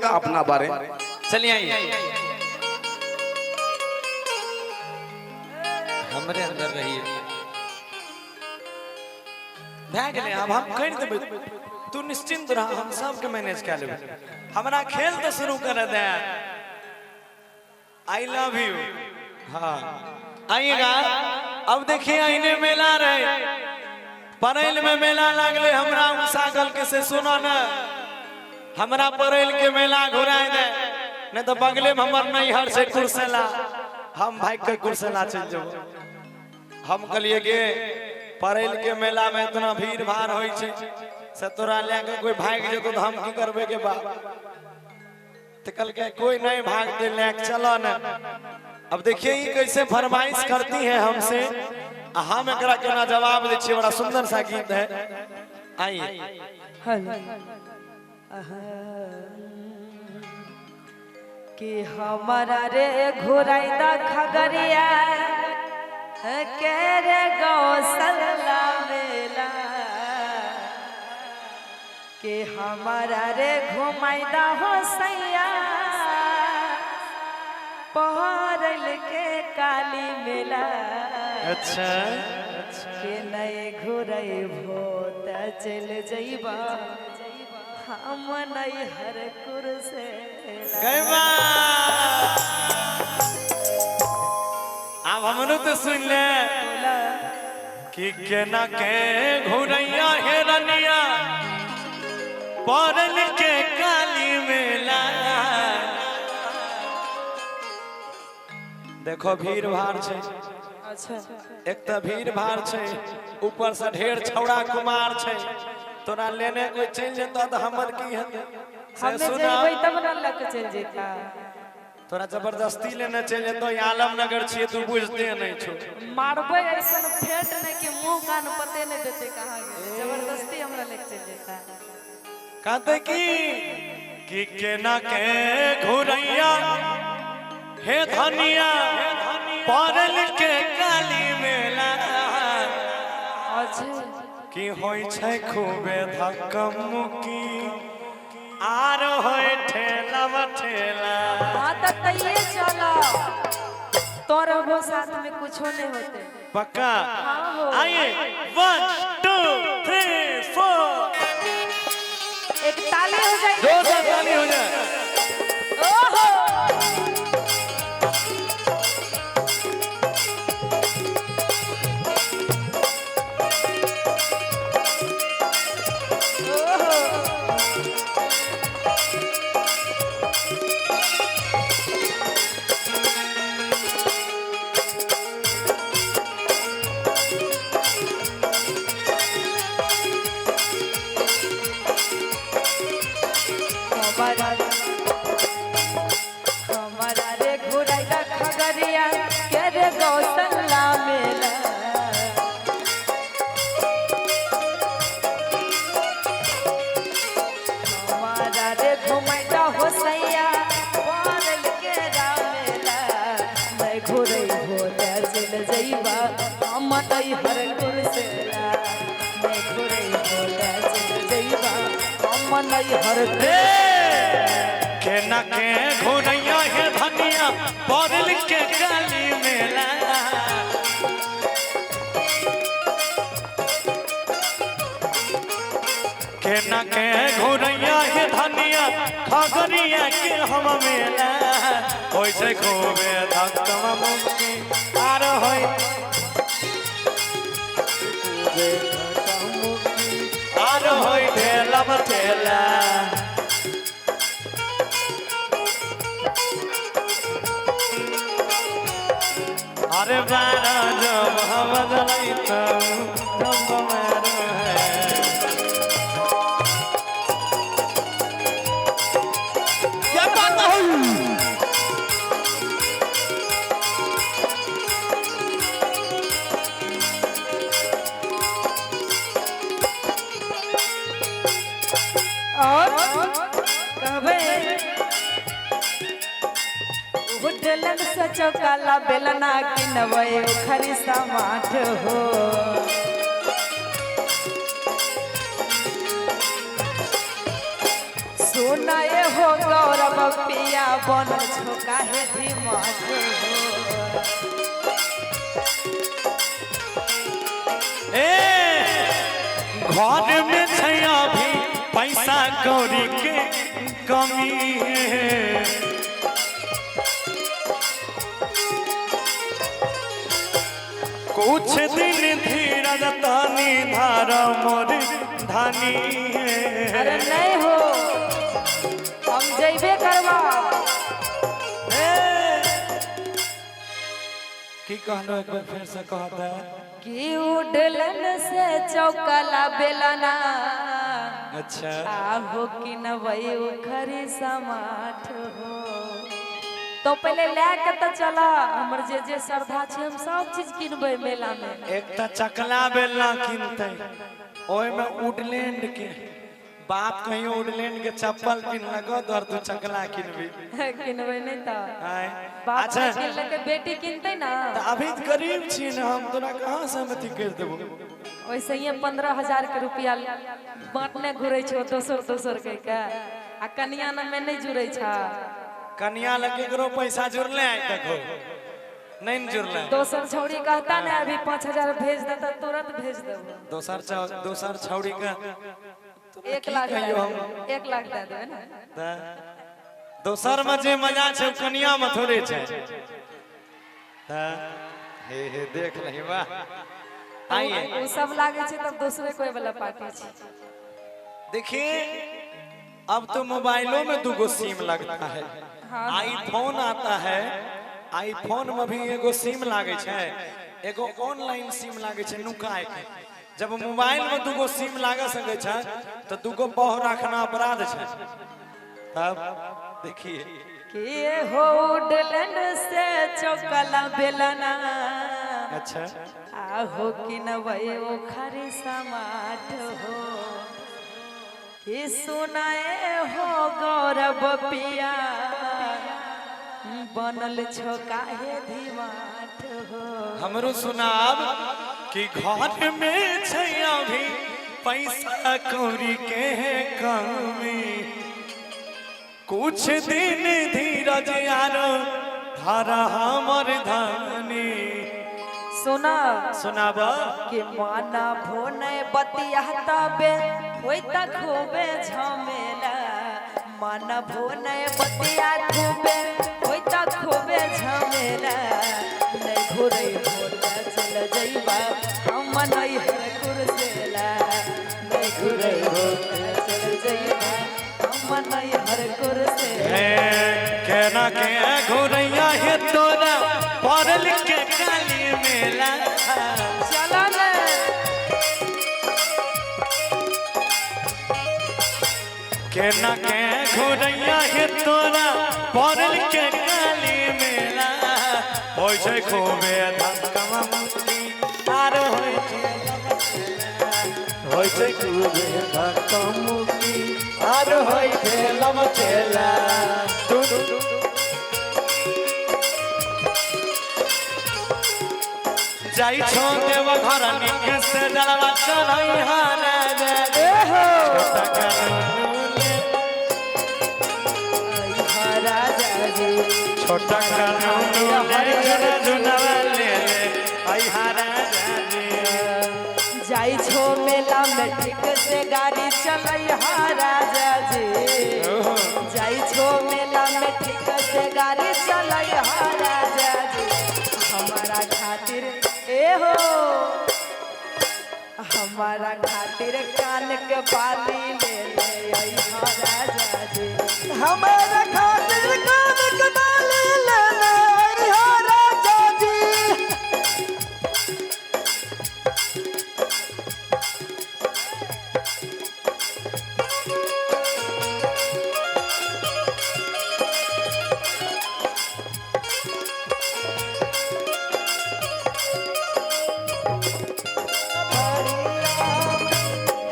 का अपना बारे। चलिए आइए हमारे अंदर रहिए भाग ले। अब हम कर देबे, तू निश्चिंत रह, हम सब के मैनेज कर लेबे। हमरा खेल तो शुरू कर दे। I love you. हाँ आइएगा। अब देखिए आईने मेला रहे, परेल में मेला लगले। हमरा सागल के से सुनो न, हमरा परेल के मेला घुराए दे, नहीं तो बगले में हमर नैहर से कुर्सेला, हम भाई के कुर्सेला चल जाओ। हम कहलिए गे परेल के मेला में इतना भीड़ भाड़ होई छे से तोरा लेके कोई भाग जेतो तो हम की करबे के बा। तो कल के कोई नहीं भागते, लेके चलो न। अब देखिए ये कैसे फरमाइश करती है हमसे, हम एकरा केना जवाब दे छिए। बड़ा सुंदर सा गीत है, आइए। कि हमारा रे घुराइदा खगरिया के रे गौसला मेला, कि हमारा रे घुमाइदा हो सैया पहरल के काली मेला। अच्छा के नए घुरई भोत चल जइबा हम नहीं हर कुर्से गैबा। अब हमनो तो सुन ले कि केना के घुरैया हेरनिया पड़ल के काली मेला। देखो भीड़ भाड़ छे। अच्छा एक तो भीड़ भाड़ छे, ऊपर से ढेर छौड़ा कुमार छे। तोरा लेने कोई चल जेता तो हमर की हते से हमें सुना। जेबै तब न लग चल जेता। तोरा जबरदस्ती लेने चल जेतो। आलमनगर छिए, तू बुझते नहीं छो। मारबै ऐसन फेट नहीं कि मुंह कान पते नहीं देते कहां गए। जबरदस्ती हमरा लेके चल जेता। कहते कि केना के घुरैया हे धनिया पड़ल के काली मेला। अच्छा कि होई छै खूबे धक्कमुक्की आर होय ठेला ठेला। हां त तइए चलो, तोर वो साथ में कुछो नहीं होते। पक्का हाँ हो। आइए 1 2 3 4 एक ताली हो जाए, दो ताली हो जाए। ओहो हमारा रे घुराइदा खगरिया के रे गौसला मेला। हमारा रे घुमाइदा हो सैया पड़ल के रामेला। मैं घुरई भोला चल जइबा हम नहीं हर कुर्सेला। मैं घुरई भोला चल जइबा हम नहीं हर केना के घुरैया हे धनिया पड़ल के काली मेला। केना के घुरैया हे धनिया खगरिया के हम मेला। होय छै खूबे धक्कमुक्की आर होय खूबे धक्कमुक्की आर होय ठेला ठेला। अरे बारा जब हम जलैतो तब मारो है। क्या बात है? और कहबे होटलन से चौकाला बेलना किनबै खरी समाट हो। सोना ये हो गौर बनल छो काहे धीमत हो घर में छैया भी पैसा कौड़ी के कमी है। कुछ दिन धीरज तानी धारा मोर धानी है। अरे नहीं हो हम जैबे करवा की कहलो एक बार फिर से कहता है कि उडलन से चौकला बेलना अच्छा आहो कि न वही उखरी समाठ हो। तो पहले लेके तो चला हमर जे श्रद्धा छे हम सब चीज किनबे मेला में। एक तो चकला बेलना किनते ओय में वुडलैंड के बाप कहीं वुडलैंड के चप्पल पिन लगो दर तू चकला किनबी किनबे नहीं तो बाप अच्छा किन के बेटी किनते ना तो अभी गरीब छी ना हम तोरा कहां से मति कर देबो। वैसे ही 15,000 के रुपया बांटने घुरे छो दोसर के आ कन्या न में नहीं जुड़े छा। कन्या लगे करो पैसा जुड़ले आइ तक हो नहीं जुड़ले। दोसर छौड़ी कहता ना अभी 5,000 भेज दे तो तुरंत भेज देबो। दोसर छौड़ी का 1 लाख 1 लाख दे दे ना। दोसर में जे मजा छे कन्या में थोड़े छे। हे देख लही वाह आइए वो सब लागे छे तब दूसरे कोई वाला पार्टी छे। देखिए अब तो मोबाइलों में 2 सिम लगता है। आईफोन आता है आईफोन में भी एगो सिम लागे छे एगो ऑनलाइन सिम लागे छे नुकाए के। जब मोबाइल में 2 सिम लागे सके छे तो 2 बहु रखना अपराध छे। तब देखिए कि हो डलन से चौकला बेलना अच्छा आहो कि न वही उखरी समाठ हो। कि सुनाए हो गौरव पिया बनल छो काहे धीमाठ हो। हमरो सुनाब कि घर में छैया भी पैसा कौड़ी के कमी। कुछ दिन धीरज यारो धारा हमर धानी। सुनाबा कि माना भोने बतिया तबे होई त खूबे झमेला। माना भोने बतिया खूबे होई त खूबे झमेला। नहीं घुरे होता चल जइबा हम नहीं हर कुरसेला। नहीं घुरे होता चल जइबा हम नहीं हर कुरसेला। कहना के घुरैया है तोरा पड़ल के काली मेला। चला ना कहना के घुरैया है तोरा पड़ल के काली मेला। होय छै खूबे धक्का मुक्की आर होय छै खूबे धक्का मुक्की आर होय खेलम खेला। जाई छो देव घर निक से जलवा चढ़ई हाना दे हो छोटा कानून ले जुनवा ले आई हारा जाई छो मेला में ठीक से गाड़ी चलई राजा जी। जाई छो मेला में ठीक से गाड़ी चलई राजा जी। हमारा खातिर ए हो हमारा खातिर कान के बाली ले ले आई राजा जी। हमारा खातिर कान के बाली ले ले आई राजा जी।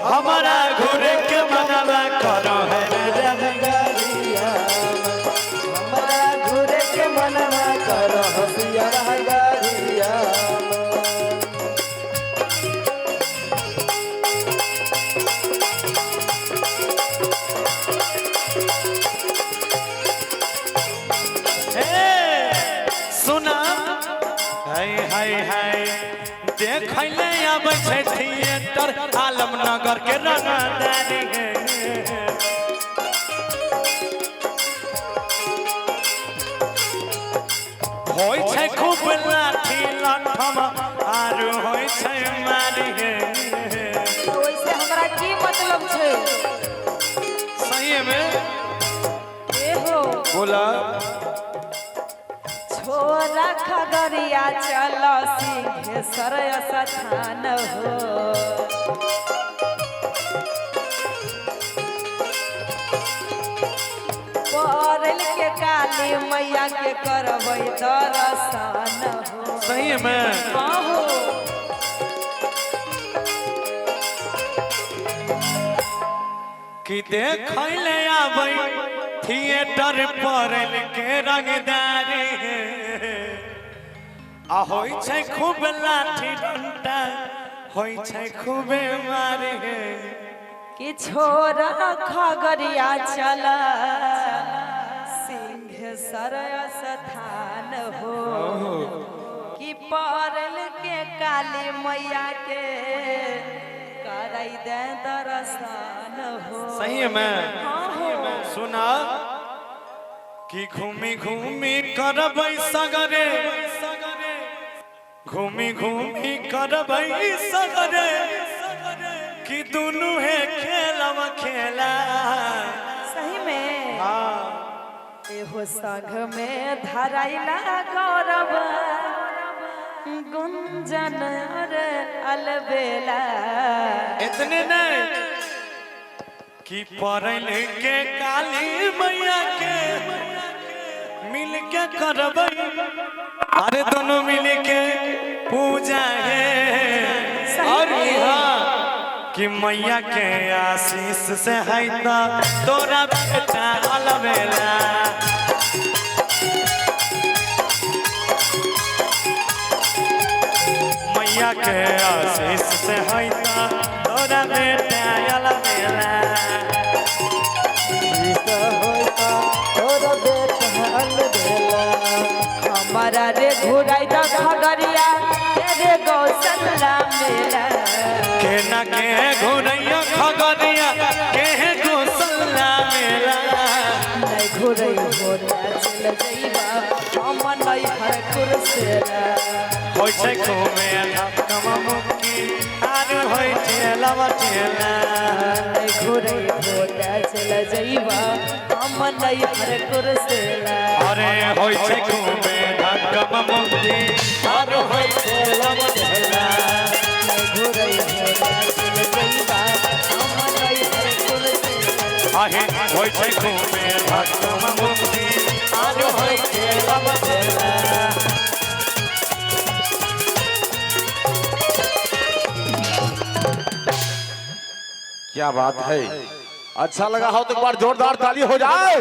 हमारा घुरे के मनवा करो है रंगरिया। हाय हाय देखले अब छै थिएटर आलमनगर के रंगदारी है होय छै खूब लाठी लठम आर होय छै मारी है तो वैसे हमरा की मतलब छै सही में ए हो बोला छोरा खगड़िया चल सिंहेश्वर स्थान हो परल के काली मैया के करबै दर्शन हो सही में हाँ हो कि देखले आबै थिएटर परल के रंगदारी आ होय छै खूब लाठी डंटा होय छै खूबे मारे कि छोरा खगड़िया चल सिंहेश्वर स्थान हो कि परल के काली मैया के करै दे दर्शन हो सही में हाँ हो सुना कि घूमी घूमी करबै सगरे घूमी घूमी करबै सगरे कि दुनू है खेलम खेला सही में हाँ एहो संग में धराइला गौरव गुंजन अरे अलबेला इतने नहीं कि परल के काली मैया के मिल के करबै अरे दोनों मिल के पूजा है और हाँ कि मैया के आशीष से है तोरा बेटा अलबेला मैया के आशीष से है तोरा बेटा अलबेला हमारा रे घुराई द खगड़िया रे गौशाला मेला के न के घुरैया खगड़िया के गौशाला मेला नहीं घुरई होता चल जइबा हम नहीं हर कुरसेला होय छै खूबे धक्कम मुक्की आर होय छै लवटेला नहीं घुरई होता चल जइबा हम नहीं हर कुरसेला अरे होय छै खूबे धक्कम मुक्की आर होय छै लवटेला नहीं घुरई होता चल जइबा हम नहीं हर कुरसेला आहे होय छै खूबे धक्कम मुक्की आर होय छै लवटेला क्या बात है। अच्छा लगा हो तो एक बार जोरदार ताली हो जाए।